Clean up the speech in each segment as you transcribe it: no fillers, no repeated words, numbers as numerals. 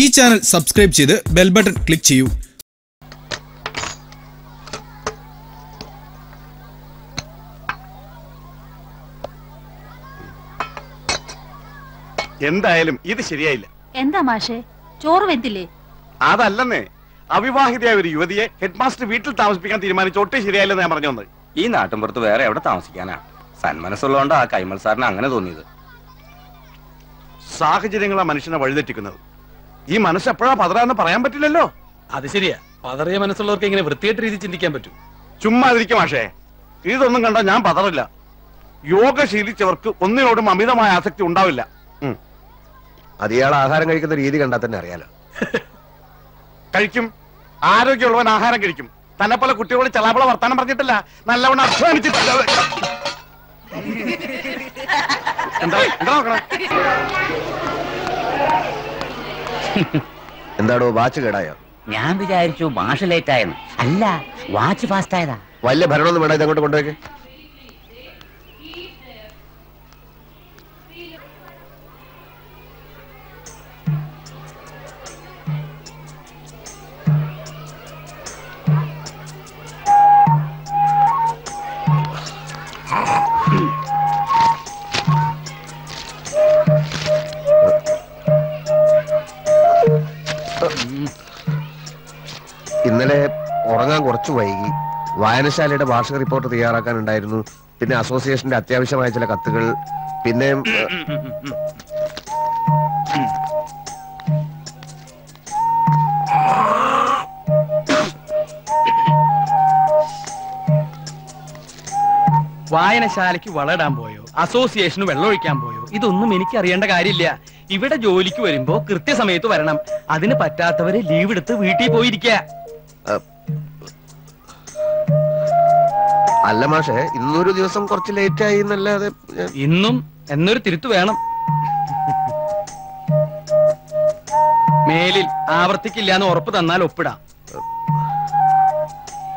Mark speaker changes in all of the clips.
Speaker 1: ഈ channel subscribe ചെയ്ത് bell button click ചെയ്യൂ.
Speaker 2: എന്തായാലും ഇത് ശരിയായില്ല.
Speaker 3: എന്താ മാഷേ, ചോറ് വെന്തില്ലേ?
Speaker 2: അതല്ലെന്നേ, അവിവാഹിതയായ ഒരു യുവതിയെ ഹെഡ് മാസ്റ്റർ വീട്ടിൽ താമസിപ്പിക്കാൻ തീരുമാനിച്ച ഒട്ടും ശരിയായില്ലെന്ന് ഞാൻ പറഞ്ഞു വന്നത്.
Speaker 4: ഈ നാട്ടിൻപുറത്ത് വേറെ എവിടെ താമസിക്കാനാ? സന്മനസ്സുള്ളതുകൊണ്ട് ആ കൈമൾ സാറിന് അങ്ങനെ തോന്നിയത്.
Speaker 2: സാഹചര്യങ്ങളാ മനുഷ്യനെ വഴിതെറ്റിക്കുന്നത്. ഈ മനസ്സ് എപ്പോഴാ പതറാന്ന് പറയാൻ പറ്റില്ലല്ലോ.
Speaker 5: അത് ശരിയാ, പതറിയ മനസ്സുള്ളവർക്ക് ഇങ്ങനെ വൃത്തിയായിട്ട് രീതി ചിന്തിക്കാൻ പറ്റും.
Speaker 2: ചുമ്മാ ഇരിക്കും മാഷേ, ഇതൊന്നും കണ്ടാ ഞാൻ പതറില്ല. യോഗ ശീലിച്ചവർക്ക് ഒന്നിനോടും അമിതമായ ആസക്തി ഉണ്ടാവില്ല.
Speaker 6: അത് ഇയാൾ ആഹാരം കഴിക്കുന്ന രീതി കണ്ടാൽ തന്നെ അറിയാലോ.
Speaker 2: കഴിക്കും, ആരോഗ്യമുള്ളവൻ ആഹാരം കഴിക്കും. തന്നെ പോലെ കുട്ടികളോട് ചലാപള വർത്താനം പറഞ്ഞിട്ടില്ല, നല്ലവണ്ണം അധ്വാനിച്ചിട്ടില്ല. എന്താ നോക്കണം?
Speaker 6: എന്താടോ വാച്ച് കേടായോ?
Speaker 7: ഞാൻ വിചാരിച്ചു മാഷ് ലേറ്റ് ആയെന്ന്. അല്ല, വാച്ച് ഫാസ്റ്റ് ആയതാ.
Speaker 6: വലിയ ഭരണമൊന്നും വേണ്ട, ഇതങ്ങോട്ട് കൊണ്ടുപോയി. ഇന്നലെ ഉറങ്ങാൻ കുറച്ചു വൈകി. വായനശാലയുടെ വാർഷിക റിപ്പോർട്ട് തയ്യാറാക്കാനുണ്ടായിരുന്നു. പിന്നെ അസോസിയേഷന്റെ അത്യാവശ്യമായ ചില കത്തുകൾ. പിന്നെ
Speaker 5: വായനശാലയ്ക്ക് വളരാൻ പോയോ, അസോസിയേഷന് വെള്ളമൊഴിക്കാൻ പോയോ, ഇതൊന്നും എനിക്ക് അറിയേണ്ട കാര്യമില്ല. ഇവിടെ ജോലിക്ക് വരുമ്പോ കൃത്യസമയത്ത് വരണം. അതിന് പറ്റാത്തവരെ ലീവ് എടുത്ത് വീട്ടിൽ പോയിരിക്ക.
Speaker 6: അല്ല മാഷേ, ഇന്നൊരു ദിവസം കുറച്ച് ലേറ്റ് ആയി എന്നല്ലാതെ.
Speaker 5: ഇന്നും എന്നൊരു തിരുത്തു വേണം. മേലിൽ ആവർത്തിക്കില്ല എന്ന് ഉറപ്പ് തന്നാൽ ഒപ്പിടാം.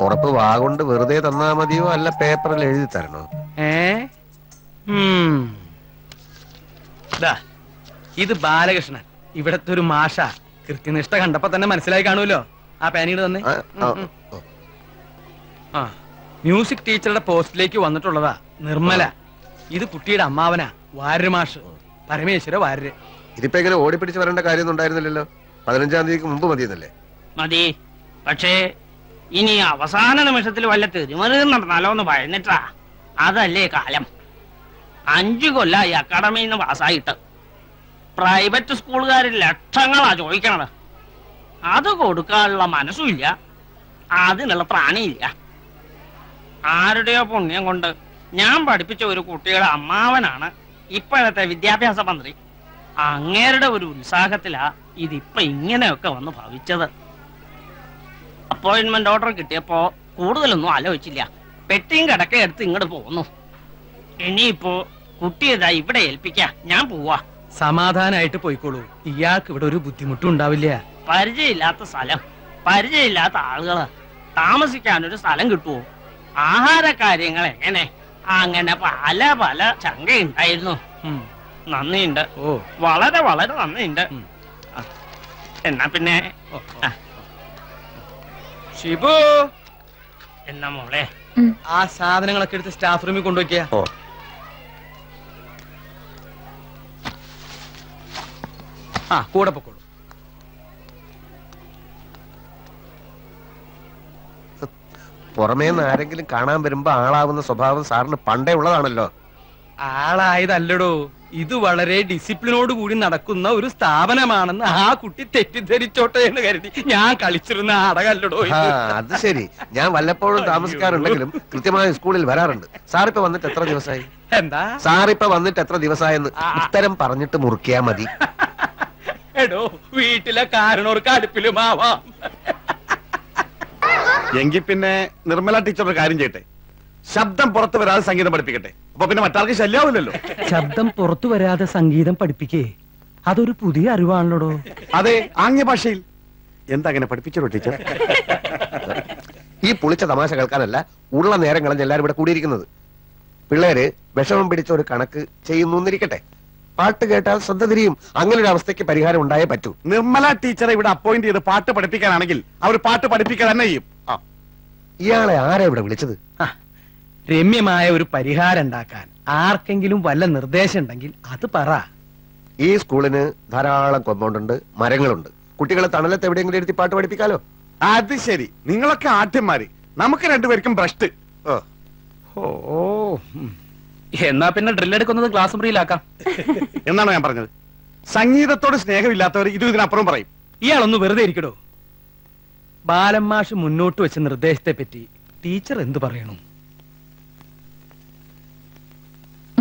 Speaker 6: ഉറപ്പ് വാഗൊണ്ട് വെറുതെ തന്നാ മതിയോ, അല്ല പേപ്പറിൽ എഴുതി തരണോ?
Speaker 5: ഇത് ബാലകൃഷ്ണൻ, ഇവിടത്തെ ഒരു മാഷ. കൃത്യനിഷ്ഠ കണ്ടപ്പോ തന്നെ മനസ്സിലായി കാണുമല്ലോ. ആ പാനീട് തന്നെ. ആ, മ്യൂസിക് ടീച്ചറുടെ പോസ്റ്റിലേക്ക് വന്നിട്ടുള്ളതാ നിർമ്മല. ഇത് കുട്ടിയുടെ അമ്മാവനാ, വാര്യര് മാഷ്, പരമേശ്വര വാര്യര്.
Speaker 6: ഇതിപ്പോ ഇങ്ങനെ ഓടിപ്പിടിച്ച് വരേണ്ട കാര്യമൊന്നും ഉണ്ടായിരുന്നില്ലല്ലോ. 15-ാം തീയതിക്ക് മുമ്പ് മതിയെന്നല്ലേ?
Speaker 8: മതി. പക്ഷേ ഇനി അവസാന നിമിഷത്തിൽ വല്ല തിരുമറിയും നടന്നാലോ എന്ന് ഭയന്നിട്ടാ. അതല്ലേ കാലം. 5 കൊല്ലായി അക്കാഡമിയിൽ നിന്ന് പാസ്സായിട്ട്. പ്രൈവറ്റ് സ്കൂളുകാരിൽ ലക്ഷങ്ങളാ ചോദിക്കണത്. അത് കൊടുക്കാനുള്ള മനസ്സുമില്ല, അതിനുള്ള പ്രാണിയില്ല. ആരുടെയോ പുണ്യം കൊണ്ട് ഞാൻ പഠിപ്പിച്ച ഒരു കുട്ടിയുടെ അമ്മാവനാണ് ഇപ്പോഴത്തെ വിദ്യാഭ്യാസ മന്ത്രി. അങ്ങേരുടെ ഒരു ഉത്സാഹത്തിലാ ഇതിപ്പോ ഇങ്ങനെയൊക്കെ വന്ന് ഭവിച്ചത്. അപ്പോയിന്റ്മെന്റ് ഓർഡർ കിട്ടിയപ്പോ കൂടുതലൊന്നും ആലോചിച്ചില്ല. പെട്ടിയും കടക്കയും എടുത്ത് ഇങ്ങോട്ട് പോന്നു. ഇനിയിപ്പോ കുട്ടിയതാ ഇവിടെ ഏൽപ്പിക്ക. ഞാൻ പോവാ.
Speaker 5: സമാധാനായിട്ട് പോയിക്കോളൂ. ഇയാൾക്ക് ഇവിടെ ഒരു ബുദ്ധിമുട്ടും ഉണ്ടാവില്ല.
Speaker 8: പരിചയമില്ലാത്ത സ്ഥലം, പരിചയമില്ലാത്ത ആളുകള്, താമസിക്കാനൊരു സ്ഥലം കിട്ടുവോ? ആഹാര കാര്യങ്ങൾ എങ്ങനെ? അങ്ങനെ പല പല ചങ്കയുണ്ടായിരുന്നു. നന്ദിയുണ്ട്, വളരെ വളരെ നന്ദിയുണ്ട്. എന്നാ പിന്നെ
Speaker 5: ഷിബു,
Speaker 8: എന്നാ മോളെ
Speaker 5: ആ സാധനങ്ങളൊക്കെ എടുത്ത് സ്റ്റാഫ് റൂമിൽ കൊണ്ടുവയ്ക്കുക. ആ, കൂടെ പൊക്കോളൂ.
Speaker 6: പുറമേന്ന് ആരെങ്കിലും കാണാൻ വരുമ്പോ ആളാവുന്ന സ്വഭാവം സാറിന് പണ്ടേ ഉള്ളതാണല്ലോ.
Speaker 5: ആളായതല്ലടോ, ഇത് വളരെ ഡിസിപ്ലിനോട് കൂടി നടക്കുന്ന ഒരു സ്ഥാപനമാണെന്ന് ആ കുട്ടി തെറ്റിദ്ധരിച്ചോട്ടെ എന്ന് കരുതി ഞാൻ കളിച്ചിരുന്ന നാടകല്ലടോ.
Speaker 6: അത് ശരി. ഞാൻ വല്ലപ്പോഴും താമസിക്കാറുണ്ടെങ്കിലും കൃത്യമായ സ്കൂളിൽ വരാറുണ്ട്. സാറിപ്പോ വന്നിട്ട് എത്ര ദിവസമായി?
Speaker 5: എന്താ
Speaker 6: സാറിപ്പോ വന്നിട്ട് എത്ര ദിവസമായെന്ന് ഉത്തരം പറഞ്ഞിട്ട് മുറിക്കാ മതി.
Speaker 5: എടോ, വീട്ടിലെ കാരണവർക്ക് അടുപ്പിലുമാവാം.
Speaker 2: എങ്കിൽ പിന്നെ നിർമ്മല ടീച്ചർ ഒരു കാര്യം ചെയ്യട്ടെ, ശബ്ദം പുറത്തു വരാതെ സംഗീതം പഠിപ്പിക്കട്ടെ. അപ്പൊ പിന്നെ മറ്റാൾക്ക് ശല്യാവില്ലല്ലോ.
Speaker 5: ശബ്ദം പുറത്തു വരാതെ സംഗീതം പഠിപ്പിക്കേ? അതൊരു പുതിയ അറിവാണല്ലോ.
Speaker 2: അതെ, ആംഗ്യ ഭാഷയിൽ. എന്താ അങ്ങനെ പഠിപ്പിച്ചോ ടീച്ചർ?
Speaker 6: ഈ പുളിച്ച തമാശ കേൾക്കാനല്ല ഉള്ള നേരം കളഞ്ഞ് എല്ലാരും ഇവിടെ കൂടിയിരിക്കുന്നത്. പിള്ളേര് വിഷമം പിടിച്ച ഒരു കണക്ക് ചെയ്യുന്നു എന്നിരിക്കട്ടെ. പാട്ട് കേട്ടാൽ ശ്രദ്ധ തിരിയും. അങ്ങനെ ഒരു അവസ്ഥയ്ക്ക് പരിഹാരം ഉണ്ടായേ പറ്റൂ.
Speaker 2: നിർമ്മല ടീച്ചറെ ഇവിടെ അപ്പോയിന്റ് ചെയ്ത് പാട്ട് പഠിപ്പിക്കാനാണെങ്കിൽ അവർ പാട്ട് പഠിപ്പിക്കുക തന്നെ ചെയ്യും.
Speaker 6: ഇയാളെ ആരാ ഇവിടെ വിളിച്ചത്?
Speaker 5: രമ്യമായ ഒരു പരിഹാരം ഉണ്ടാക്കാൻ ആർക്കെങ്കിലും വല്ല നിർദ്ദേശം ഉണ്ടെങ്കിൽ അത് പറ.
Speaker 6: ഈ സ്കൂളിന് ധാരാളം കോമ്പൗണ്ട് ഉണ്ട്, മരങ്ങളുണ്ട്. കുട്ടികളെ തണലത്ത് എവിടെയെങ്കിലും ഇരുത്തി പാട്ട് പഠിപ്പിക്കാലോ.
Speaker 2: അത് ശരി, നിങ്ങളൊക്കെ ആദ്യന്മാര്, നമുക്ക് രണ്ടുപേർക്കും ഭ്രഷ്ട്.
Speaker 5: എന്നാ പിന്നെ ഡ്രില്ലെടുക്കുന്നത് ക്ലാസ് മുറിയിലാക്കാം
Speaker 2: എന്നാണോ ഞാൻ പറഞ്ഞത്? സംഗീതത്തോട് സ്നേഹമില്ലാത്തവർ ഇതിനപ്പുറം പറയും.
Speaker 5: ഇയാളൊന്ന് വെറുതെ ഇരിക്കടോ. ബാലന്മാഷ് മുന്നോട്ട് വെച്ച നിർദ്ദേശത്തെ പറ്റി ടീച്ചർ എന്തു പറയണു?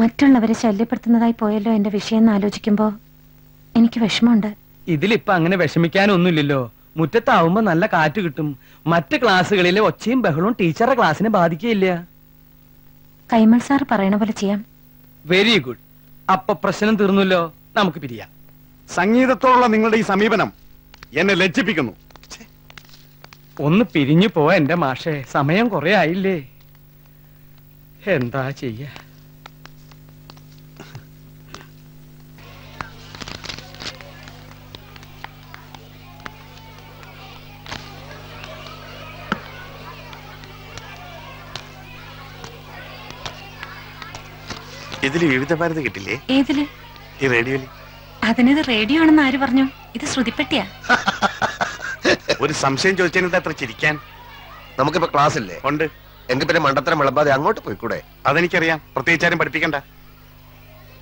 Speaker 3: മറ്റുള്ളവരെ ശല്യപ്പെടുത്തുന്നതായി പോയല്ലോ എന്റെ വിഷയം എന്ന് ആലോചിക്കുമ്പോ എനിക്ക് വിഷമമുണ്ട്.
Speaker 5: ഇതിലിപ്പോ അങ്ങനെ വിഷമിക്കാനൊന്നുമില്ലല്ലോ. മുറ്റത്താവുമ്പോ നല്ല കാറ്റ് കിട്ടും. മറ്റ് ക്ലാസ്സുകളിലെ ഒച്ചയും ബഹളവും ടീച്ചറുടെ ക്ലാസ്സിനെ ബാധിക്കുകയില്ല.
Speaker 3: കൈമൾ സാർ പറയണ പോലെ ചെയ്യാം.
Speaker 5: Very good. അപ്പൊ പ്രശ്നം തീർന്നല്ലോ. നമുക്ക് പിരിയാം.
Speaker 2: സംഗീതത്തോടുള്ള നിങ്ങളുടെ ഈ സമീപനം എന്നെ ലജ്ജിപ്പിക്കുന്നു.
Speaker 5: ഒന്ന് പിരിഞ്ഞു പോവാ എന്റെ മാഷേ. സമയം കുറെ ആയില്ലേ. എന്താ ചെയ്യാ?
Speaker 2: ഇതില് വിവിധ ഭാരതി കിട്ടില്ലേ?
Speaker 3: ഏതില്?
Speaker 2: ഈ റേഡിയോയില്.
Speaker 3: അതിനിത് റേഡിയോ ആണെന്ന് ആര് പറഞ്ഞു? ഇത് ശ്രുതിപ്പെട്ടിയാ.
Speaker 2: ഒരു സംശയം ചോദിച്ചതിന് അത്ര ചിരിക്കാൻ.
Speaker 6: നമുക്കിപ്പോ ക്ലാസ് ഇല്ലേ?
Speaker 2: ഉണ്ട്.
Speaker 6: എങ്കിൽ പിന്നെ മണ്ടത്തരം വിളമ്പാതെ അങ്ങോട്ട് പോയിക്കൂടെ?
Speaker 2: അതെനിക്കറിയാം. പ്രത്യേകിച്ചാരും പഠിപ്പിക്കണ്ട.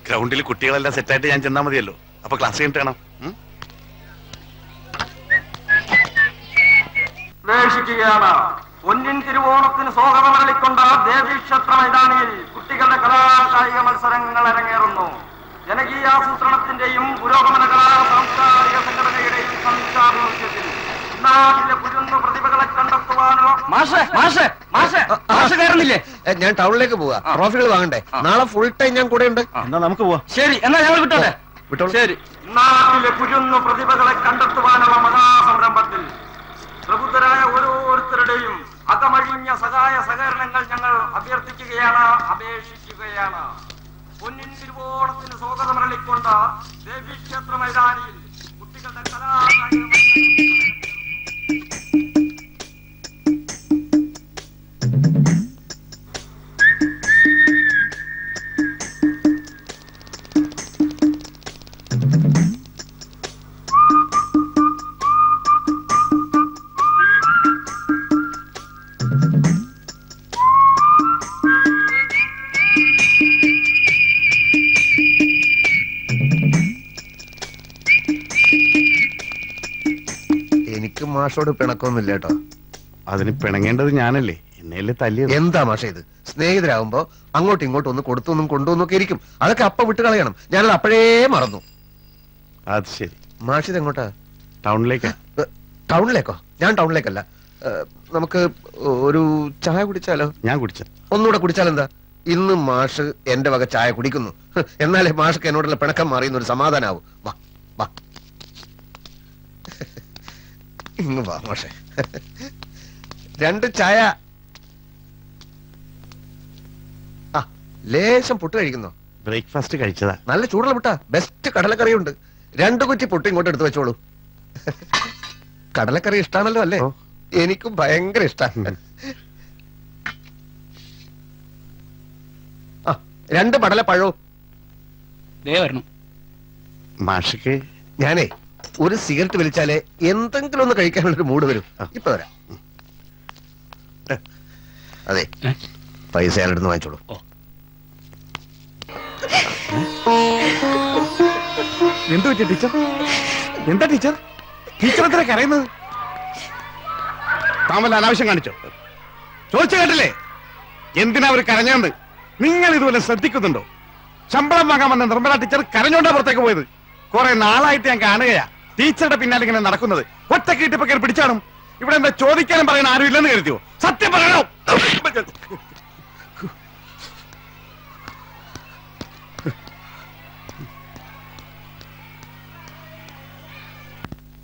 Speaker 2: ഗ്രൗണ്ടിൽ കുട്ടികളെല്ലാം സെറ്റായിട്ട് ഞാൻ ചെന്നാ മതിയല്ലോ. അപ്പൊ ക്ലാസ് കഴിഞ്ഞിട്ട് വേണം.
Speaker 9: പ്രവേശിക്കുകയാണ്. പൊന്നിൻ തിരുവോണത്തിന് സ്വാഗതമരളിക്കൊണ്ട ദേവീക്ഷേത്ര മൈതാനിയിൽ കുട്ടികളുടെ കലാകായിക മത്സരങ്ങൾ അരങ്ങേറുന്നു. ജനകീയാസൂത്രണത്തിന്റെയും പുരോഗമന കലാ സാംസ്കാരിക സംഘടനയുടെയും സംയുക്താഭിമുഖ്യത്തിൽ നാട്ടിലെ കുരുന്നു പ്രതിഭകളെ കണ്ടെത്തുവാനോ.
Speaker 6: ഞാൻ ടൗണിലേക്ക് പോവാ. ട്രോഫികൾ വാങ്ങണ്ടേ? നാളെ ഫുൾ ടൈം ഞാൻ കൂടെ ഉണ്ട്.
Speaker 2: എന്നാ നമുക്ക് പോവാം.
Speaker 5: ശരി, എന്നാ ഞങ്ങൾ വിട്ടോട്ടെ.
Speaker 6: വിട്ടോളൂ.
Speaker 5: ശരി.
Speaker 9: നാട്ടിലെ കുരുന്നു പ്രതിഭകളെ കണ്ടെത്തുവാനുള്ള മഹാസംരംഭത്തിൽ പ്രബുദ്ധരായ ഓരോരുത്തരുടെയും അകമഴിഞ്ഞ സഹായ സഹകരണങ്ങൾ ഞങ്ങൾ അഭ്യർത്ഥിക്കുകയാണ്, അപേക്ഷിക്കുകയാണ്. പൊന്നിൻ തിരുവോണത്തിന് സ്വാഗതമരളിക്കൊണ്ട് ദേവീക്ഷേത്ര മൈതാനിയിൽ കുട്ടികളുടെ കലാകായിക
Speaker 6: എനിക്ക് മാഷോട് പിണക്കൊന്നുമില്ല കേട്ടോ.
Speaker 2: അതിന് പിണങ്ങേണ്ടത് ഞാനല്ലേ? എന്നെയല്ലേ തല്ലിയത്.
Speaker 6: എന്താ മാഷ ഇത്? സ്നേഹിതരാകുമ്പോ അങ്ങോട്ടും ഇങ്ങോട്ടും ഒന്ന് കൊടുത്തൊന്നും കൊണ്ടുവന്നൊക്കെ ഇരിക്കും. അതൊക്കെ അപ്പ വിട്ട് കളയണം. ഞാനത് അപ്പോഴേ മറന്നു.
Speaker 2: അത് ശരി.
Speaker 6: മാഷ് ഇത് എങ്ങോട്ടാ?
Speaker 2: ടൗണിലേക്കാ.
Speaker 6: ടൗണിലേക്കോ? ഞാൻ ടൗണിലേക്കല്ല. നമുക്ക് ഒരു ചായ കുടിച്ചാലോ?
Speaker 2: ഞാൻ കുടിച്ച.
Speaker 6: ഒന്നുകൂടെ കുടിച്ചാലെന്താ? ഇന്ന് മാഷ് എന്റെ വക ചായ കുടിക്കുന്നു. എന്നാലേ മാഷ്ക്ക് എന്നോടുള്ള പിണക്കം മാറിയെന്നൊരു സമാധാനാവും. വാ വാ, ഇന്ന് വാ മാഷെ. 2 ചായ. ആ, ലേശം പുട്ട് കഴിക്കുന്നോ?
Speaker 2: ബ്രേക്ക്ഫാസ്റ്റ് കഴിച്ചതാ.
Speaker 6: നല്ല ചൂടുള്ള പുട്ടാ. ബെസ്റ്റ് കടലക്കറിയുണ്ട്. 2 കുറ്റി പുട്ട് ഇങ്ങോട്ട് എടുത്തു വെച്ചോളൂ. കടലക്കറി ഇഷ്ടാണല്ലോ അല്ലേ? എനിക്കും ഭയങ്കര ഇഷ്ടാണ്. ആ, 2 പടലപ്പഴവും.
Speaker 2: മാഷക്ക്
Speaker 6: ഞാനേ ഒരു സിഗരറ്റ് വലിച്ചാലേ എന്തെങ്കിലും ഒന്ന് കഴിക്കാനുള്ളൊരു മൂഡ് വരും. ഇപ്പൊ വരാം. അതെ, പൈസ ഞാനെടുത്ത് വാങ്ങിച്ചോളൂ.
Speaker 2: എന്തു പറ്റിയ ടീച്ചർ? എന്താ ടീച്ചർ? ടീച്ചർ എത്ര കരയുന്നത്? താമല്ല അനാവശ്യം കാണിച്ചോ? ചോദിച്ചു കേട്ടില്ലേ എന്തിനാ അവർ കരഞ്ഞോണ്ട്? നിങ്ങൾ ഇതുപോലെ ശ്രദ്ധിക്കുന്നുണ്ടോ? ശമ്പളം വാങ്ങാൻ വന്ന നിർമ്മല ടീച്ചർ കരഞ്ഞോണ്ടാ പുറത്തേക്ക് പോയത്. കുറെ നാളായിട്ട് ഞാൻ കാണുകയാ ടീച്ചറുടെ പിന്നാലെ ഇങ്ങനെ നടക്കുന്നത്. ഒറ്റ ഇട്ടിപ്പോ കയറി പിടിച്ചാടും. ഇവിടെ എന്താ ചോദിക്കാനും പറയാൻ ആരും ഇല്ലെന്ന് കരുതിയോ? സത്യം പറയണോ?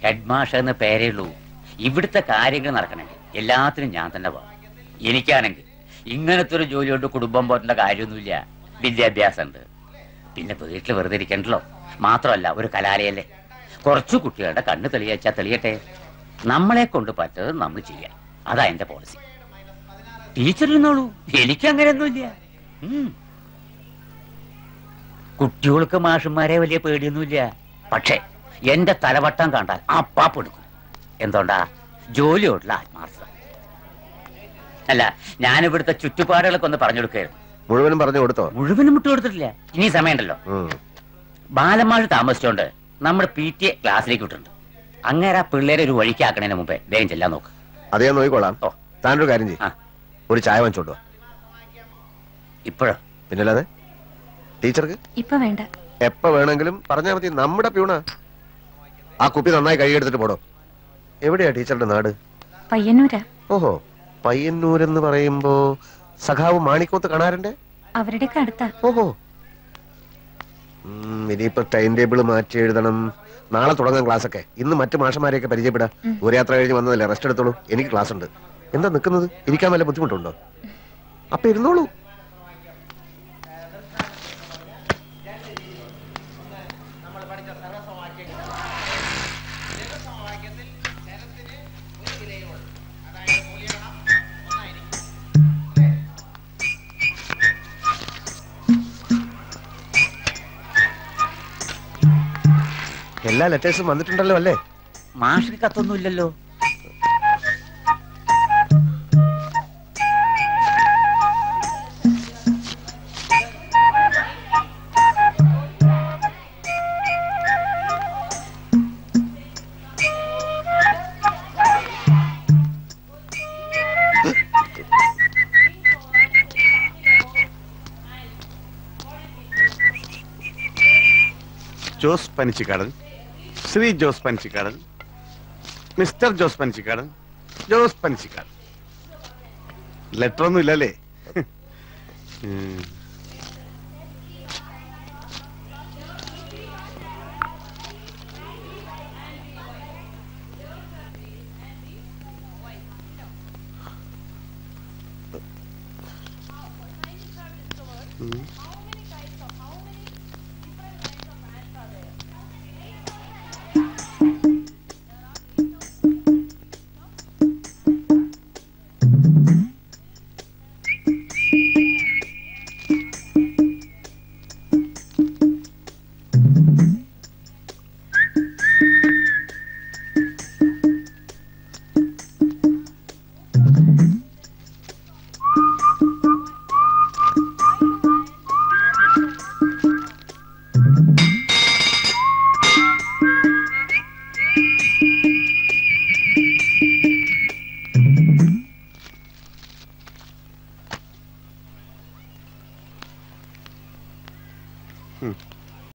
Speaker 7: ഹെഡ് മാഷ് എന്ന പേരേ ഉള്ളൂ. ഇവിടുത്തെ കാര്യങ്ങൾ നടക്കണമെങ്കിൽ എല്ലാത്തിനും ഞാൻ തന്നെ പോകാം. എനിക്കാണെങ്കിൽ ഇങ്ങനത്തെ ഒരു ജോലി കൊണ്ട് കുടുംബം പോറ്റേണ്ട കാര്യമൊന്നുമില്ല. വിദ്യാഭ്യാസം ഉണ്ട്. പിന്നെ വീട്ടിൽ വെറുതെ ഇരിക്കണ്ടല്ലോ. മാത്രമല്ല ഒരു കലാലയല്ലേ, കുറച്ചു കുട്ടികളുടെ കണ്ണ് തെളിയച്ചാ തെളിയട്ടെ. നമ്മളെ കൊണ്ട് പറ്റത് നമ്മൾ ചെയ്യാം. അതാ എന്റെ പോളിസി. ടീച്ചർ ഇരുന്നോളൂ, എനിക്ക് അങ്ങനെയൊന്നുമില്ല. കുട്ടികൾക്ക് മാഷന്മാരെ വലിയ പേടിയൊന്നുമില്ല. പക്ഷെ എന്റെ തലവട്ടം കണ്ടാൽ അപ്പാപ്പെടുക്കും. എന്തുകൊണ്ടാ? ജോലിയോടുള്ള ആത്മാർത്ഥത. അല്ല, ഞാനിവിടുത്തെ ചുറ്റുപാടുകളൊക്കെ ഒന്ന് പറഞ്ഞു കൊടുക്കുകയായിരുന്നു.
Speaker 6: മുഴുവനും പറഞ്ഞു കൊടുത്തോ?
Speaker 7: മുഴുവനും വിട്ടു കൊടുത്തിട്ടില്ല. ഇനി സമയമുണ്ടല്ലോ. ബാലന്മാർ താമസിച്ചോണ്ട് നമ്മുടെ PTA ക്ലാസ്സിലേക്ക് വിട്ടിട്ടുണ്ട്. അങ്ങനെ ആ പിള്ളേരെ ഒരു വഴിക്കാക്കണതിന് മുമ്പേ വേഗം ചെല്ലാൻ നോക്ക്.
Speaker 6: അതേ നോക്കിക്കോളാം. താനൊരു കാര്യം ചെയ്യും, ഒരു ചായ വാങ്ങിച്ചോണ്ടോ.
Speaker 7: ഇപ്പോഴോ?
Speaker 6: പിന്നല്ലാതെ. ടീച്ചർക്ക്
Speaker 3: ഇപ്പൊ വേണ്ട,
Speaker 6: എപ്പ വേണമെങ്കിലും പറഞ്ഞാൽ മതി. നമ്മുടെ പ്യൂണ. ആ കുപ്പി നന്നായി കൈയെടുത്തിട്ട് പോടോ. എവിടെയാ ടീച്ചറുടെ നാട്?
Speaker 3: പയ്യന്നൂരാ.
Speaker 6: ഓഹോ, പയ്യന്നൂരെന്ന് പറയുമ്പോ സഖാവ് മാണിക്കോത്ത് കാണാറുണ്ട്.
Speaker 3: അവരുടെയൊക്കെ അടുത്താ.
Speaker 6: ഓഹോ. ഇനിയിപ്പോ ടൈം ടേബിൾ മാറ്റി എഴുതണം. നാളെ തുടങ്ങാൻ ക്ലാസ് ഒക്കെ. ഇന്ന് മറ്റു മാഷന്മാരെയൊക്കെ പരിചയപ്പെടാം. ദൂരയാത്ര കഴിഞ്ഞ് വന്നതല്ലേ, റെസ്റ്റ് എടുത്തോളൂ. എനിക്ക് ക്ലാസ് ഉണ്ട്. എന്താ നിൽക്കുന്നത്? ഇരിക്കാൻ വല്ല ബുദ്ധിമുട്ടുണ്ടോ? അപ്പൊ ഇരുന്നോളൂ. എല്ലാ ലെറ്റേഴ്സും വന്നിട്ടുണ്ടല്ലോ അല്ലേ?
Speaker 7: മാഷിന് കത്തൊന്നുമില്ലല്ലോ.
Speaker 2: ജോസ് പനിച്ചിക്കാടൻ, ശ്രീ ജോസ് പനിച്ചിക്കാടൻ, മിസ്റ്റർ ജോസ് പനിച്ചിക്കാടൻ, ജോസ് പനിച്ചിക്കാടൻ. ലെറ്റർ ഒന്നും ഇല്ലല്ലേ?